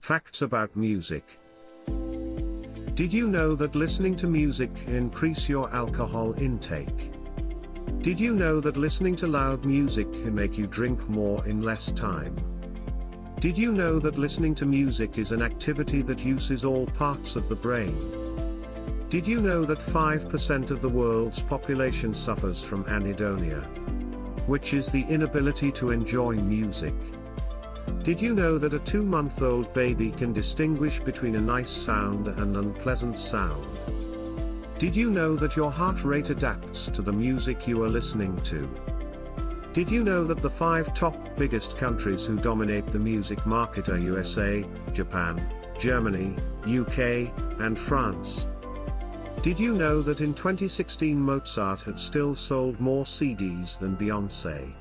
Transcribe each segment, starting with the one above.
Facts about music. Did you know that listening to music can increase your alcohol intake? Did you know that listening to loud music can make you drink more in less time? Did you know that listening to music is an activity that uses all parts of the brain? Did you know that 5% of the world's population suffers from anhedonia, which is the inability to enjoy music? Did you know that a 2-month-old baby can distinguish between a nice sound and unpleasant sound? Did you know that your heart rate adapts to the music you are listening to? Did you know that the 5 top biggest countries who dominate the music market are USA, Japan, Germany, UK, and France? Did you know that in 2016 Mozart had still sold more CDs than Beyoncé?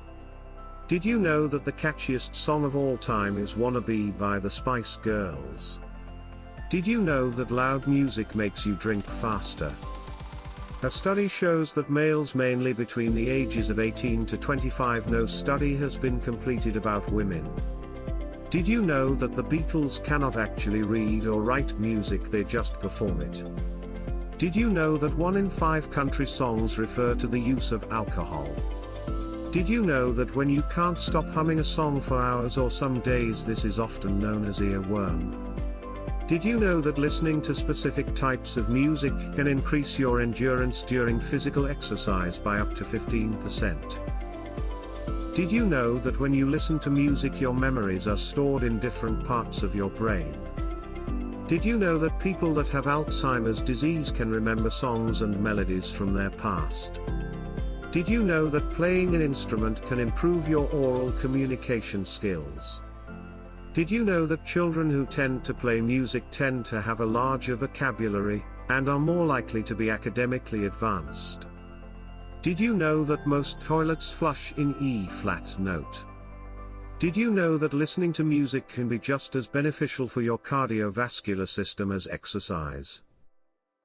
Did you know that the catchiest song of all time is Wanna Be by the Spice Girls? Did you know that loud music makes you drink faster? A study shows that males mainly between the ages of 18 to 25. No study has been completed about women. Did you know that the Beatles cannot actually read or write music, they just perform it? Did you know that 1 in 5 country songs refer to the use of alcohol? Did you know that when you can't stop humming a song for hours or some days, this is often known as earworm? Did you know that listening to specific types of music can increase your endurance during physical exercise by up to 15%? Did you know that when you listen to music, your memories are stored in different parts of your brain? Did you know that people that have Alzheimer's disease can remember songs and melodies from their past? Did you know that playing an instrument can improve your oral communication skills? Did you know that children who tend to play music tend to have a larger vocabulary, and are more likely to be academically advanced? Did you know that most toilets flush in E-flat note? Did you know that listening to music can be just as beneficial for your cardiovascular system as exercise?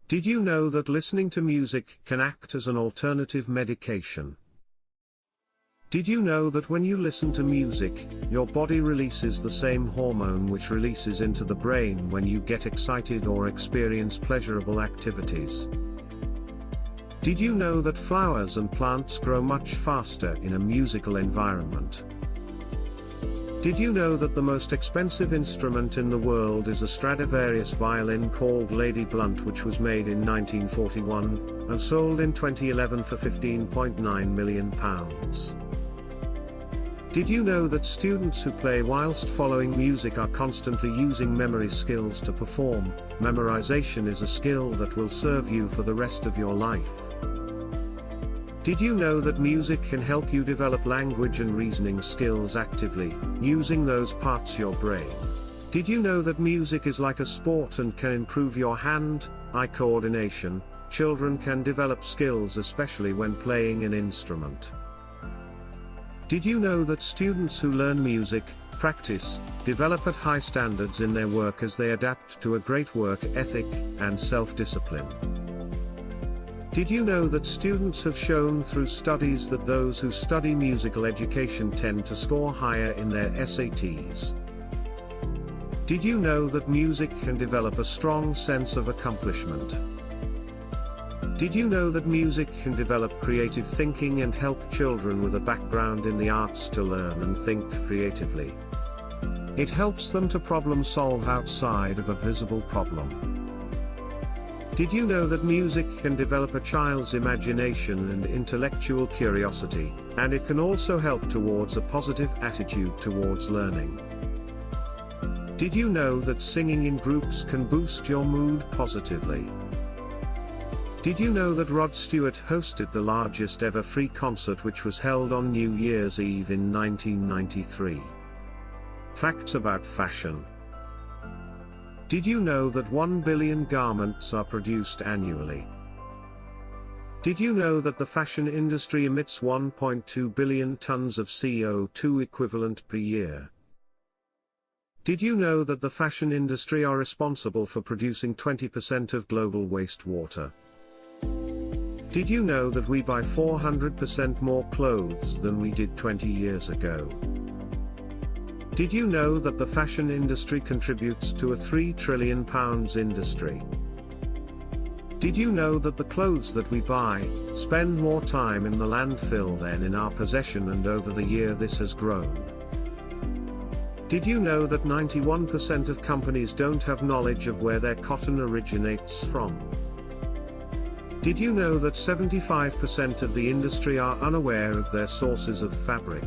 Did you know that listening to music can act as an alternative medication? Did you know that when you listen to music, your body releases the same hormone which releases into the brain when you get excited or experience pleasurable activities? Did you know that flowers and plants grow much faster in a musical environment? Did you know that the most expensive instrument in the world is a Stradivarius violin called Lady Blunt, which was made in 1941, and sold in 2011 for £15.9 million? Did you know that students who play whilst following music are constantly using memory skills to perform? Memorization is a skill that will serve you for the rest of your life. Did you know that music can help you develop language and reasoning skills actively, using those parts of your brain? Did you know that music is like a sport and can improve your hand-eye coordination? Children can develop skills especially when playing an instrument. Did you know that students who learn music, practice, develop at high standards in their work as they adapt to a great work ethic and self-discipline? Did you know that students have shown through studies that those who study musical education tend to score higher in their SATs? Did you know that music can develop a strong sense of accomplishment? Did you know that music can develop creative thinking and help children with a background in the arts to learn and think creatively? It helps them to problem solve outside of a visible problem. Did you know that music can develop a child's imagination and intellectual curiosity, and it can also help towards a positive attitude towards learning? Did you know that singing in groups can boost your mood positively? Did you know that Rod Stewart hosted the largest ever free concert, which was held on New Year's Eve in 1993? Facts about fashion. Did you know that 1 billion garments are produced annually? Did you know that the fashion industry emits 1.2 billion tons of CO2 equivalent per year? Did you know that the fashion industry are responsible for producing 20% of global wastewater? Did you know that we buy 400% more clothes than we did 20 years ago? Did you know that the fashion industry contributes to a £3 trillion industry? Did you know that the clothes that we buy spend more time in the landfill than in our possession, and over the year this has grown? Did you know that 91% of companies don't have knowledge of where their cotton originates from? Did you know that 75% of the industry are unaware of their sources of fabric?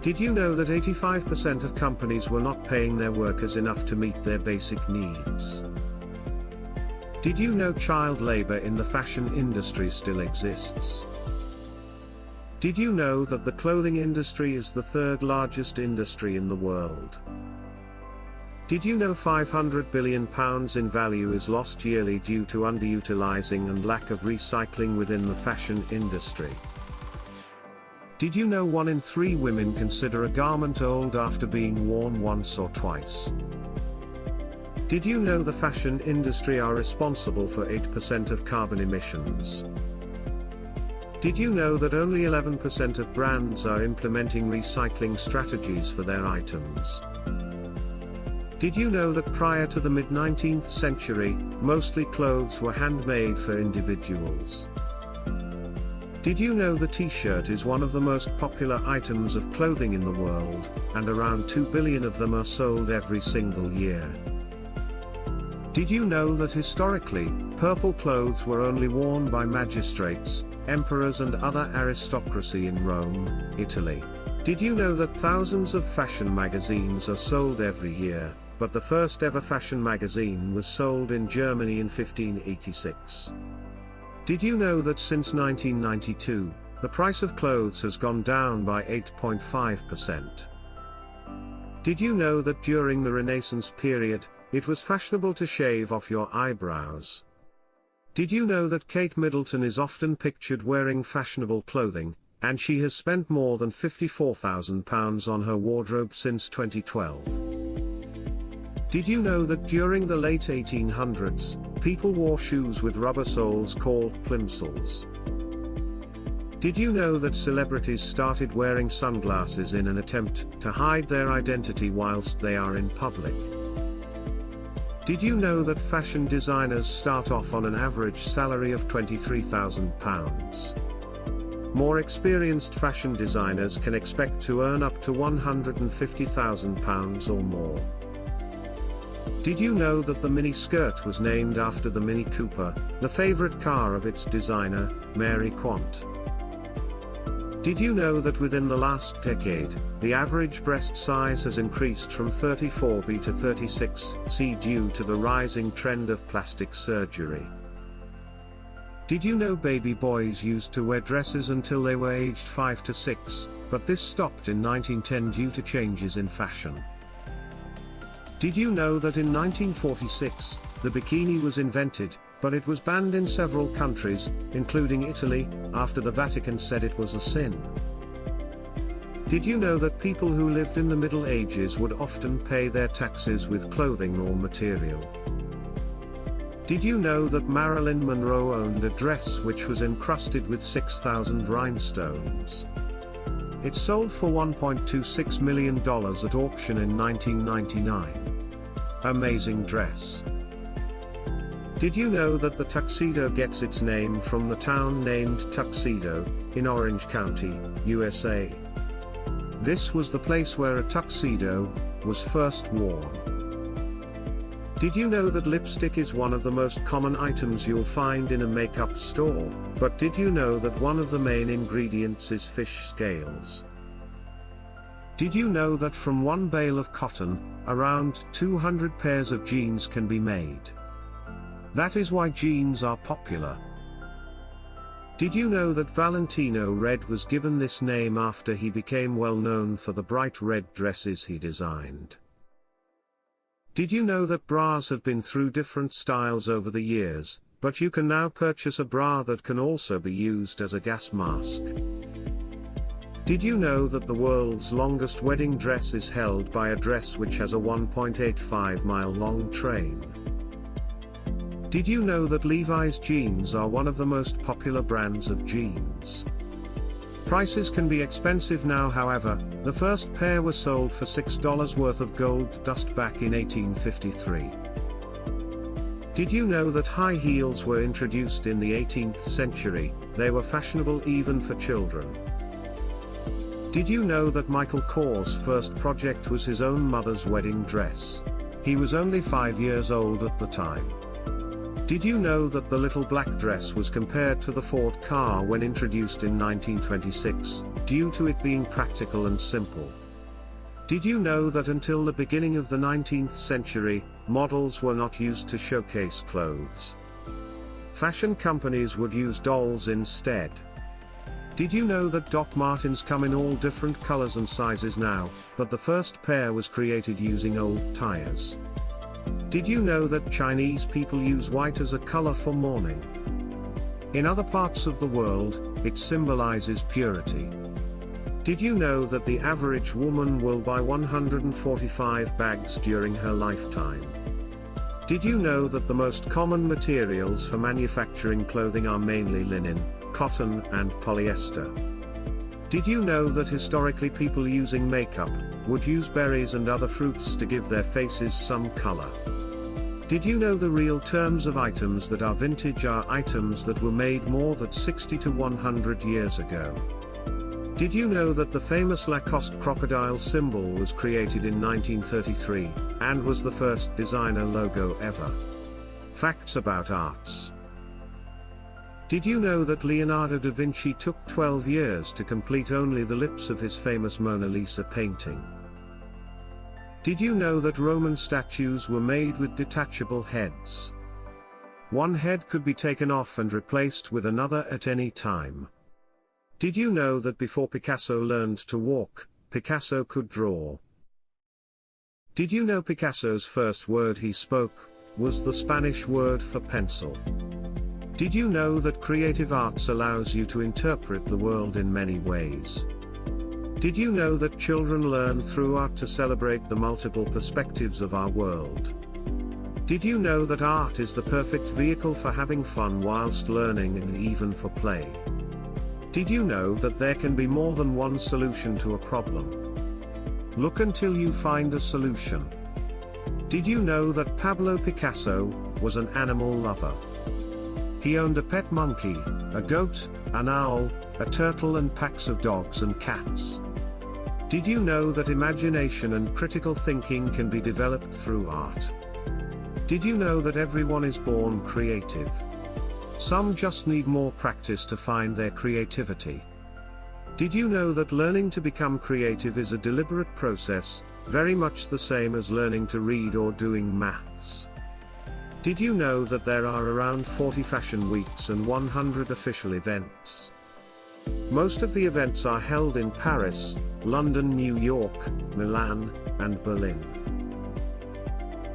Did you know that 85% of companies were not paying their workers enough to meet their basic needs? Did you know child labor in the fashion industry still exists? Did you know that the clothing industry is the third largest industry in the world? Did you know £500 billion in value is lost yearly due to underutilizing and lack of recycling within the fashion industry? Did you know 1 in 3 women consider a garment old after being worn once or twice? Did you know the fashion industry are responsible for 8% of carbon emissions? Did you know that only 11% of brands are implementing recycling strategies for their items? Did you know that prior to the mid-19th century, mostly clothes were handmade for individuals? Did you know the t-shirt is one of the most popular items of clothing in the world, and around 2 billion of them are sold every single year? Did you know that historically, purple clothes were only worn by magistrates, emperors and other aristocracy in Rome, Italy? Did you know that thousands of fashion magazines are sold every year, but the first ever fashion magazine was sold in Germany in 1586? Did you know that since 1992, the price of clothes has gone down by 8.5%? Did you know that during the Renaissance period, it was fashionable to shave off your eyebrows? Did you know that Kate Middleton is often pictured wearing fashionable clothing, and she has spent more than £54,000 on her wardrobe since 2012? Did you know that during the late 1800s, people wore shoes with rubber soles called plimsolls? Did you know that celebrities started wearing sunglasses in an attempt to hide their identity whilst they are in public? Did you know that fashion designers start off on an average salary of £23,000? More experienced fashion designers can expect to earn up to £150,000 or more. Did you know that the mini skirt was named after the Mini Cooper, the favorite car of its designer, Mary Quant? Did you know that within the last decade, the average breast size has increased from 34B to 36C due to the rising trend of plastic surgery? Did you know baby boys used to wear dresses until they were aged 5 to 6, but this stopped in 1910 due to changes in fashion? Did you know that in 1946, the bikini was invented, but it was banned in several countries, including Italy, after the Vatican said it was a sin? Did you know that people who lived in the Middle Ages would often pay their taxes with clothing or material? Did you know that Marilyn Monroe owned a dress which was encrusted with 6,000 rhinestones? It sold for $1.26 million at auction in 1999. Amazing dress. Did you know that the tuxedo gets its name from the town named Tuxedo, in Orange County, USA? This was the place where a tuxedo was first worn. Did you know that lipstick is one of the most common items you'll find in a makeup store, but did you know that one of the main ingredients is fish scales? Did you know that from one bale of cotton, around 200 pairs of jeans can be made? That is why jeans are popular. Did you know that Valentino Red was given this name after he became well known for the bright red dresses he designed? Did you know that bras have been through different styles over the years, but you can now purchase a bra that can also be used as a gas mask? Did you know that the world's longest wedding dress is held by a dress which has a 1.85-mile-long train? Did you know that Levi's jeans are one of the most popular brands of jeans? Prices can be expensive now, however. The first pair were sold for $6 worth of gold dust back in 1853. Did you know that high heels were introduced in the 18th century? They were fashionable even for children. Did you know that Michael Kor's first project was his own mother's wedding dress? He was only 5 years old at the time. Did you know that the little black dress was compared to the Ford car when introduced in 1926, due to it being practical and simple? Did you know that until the beginning of the 19th century, models were not used to showcase clothes? Fashion companies would use dolls instead. Did you know that Doc Martens come in all different colors and sizes now, but the first pair was created using old tires? Did you know that Chinese people use white as a color for mourning? In other parts of the world, it symbolizes purity. Did you know that the average woman will buy 145 bags during her lifetime? Did you know that the most common materials for manufacturing clothing are mainly linen, cotton, and polyester? Did you know that historically people using makeup would use berries and other fruits to give their faces some color? Did you know the real terms of items that are vintage are items that were made more than 60 to 100 years ago? Did you know that the famous Lacoste crocodile symbol was created in 1933, and was the first designer logo ever? Facts about arts. Did you know that Leonardo da Vinci took 12 years to complete only the lips of his famous Mona Lisa painting? Did you know that Roman statues were made with detachable heads? One head could be taken off and replaced with another at any time. Did you know that before Picasso learned to walk, Picasso could draw? Did you know Picasso's first word he spoke was the Spanish word for pencil? Did you know that creative arts allows you to interpret the world in many ways? Did you know that children learn through art to celebrate the multiple perspectives of our world? Did you know that art is the perfect vehicle for having fun whilst learning and even for play? Did you know that there can be more than one solution to a problem? Look until you find a solution. Did you know that Pablo Picasso was an animal lover? He owned a pet monkey, a goat, an owl, a turtle, and packs of dogs and cats. Did you know that imagination and critical thinking can be developed through art? Did you know that everyone is born creative? Some just need more practice to find their creativity. Did you know that learning to become creative is a deliberate process, very much the same as learning to read or doing maths? Did you know that there are around 40 fashion weeks and 100 official events? Most of the events are held in Paris, London, New York, Milan, and Berlin.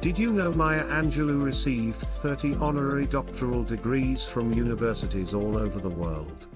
Did you know Maya Angelou received 30 honorary doctoral degrees from universities all over the world?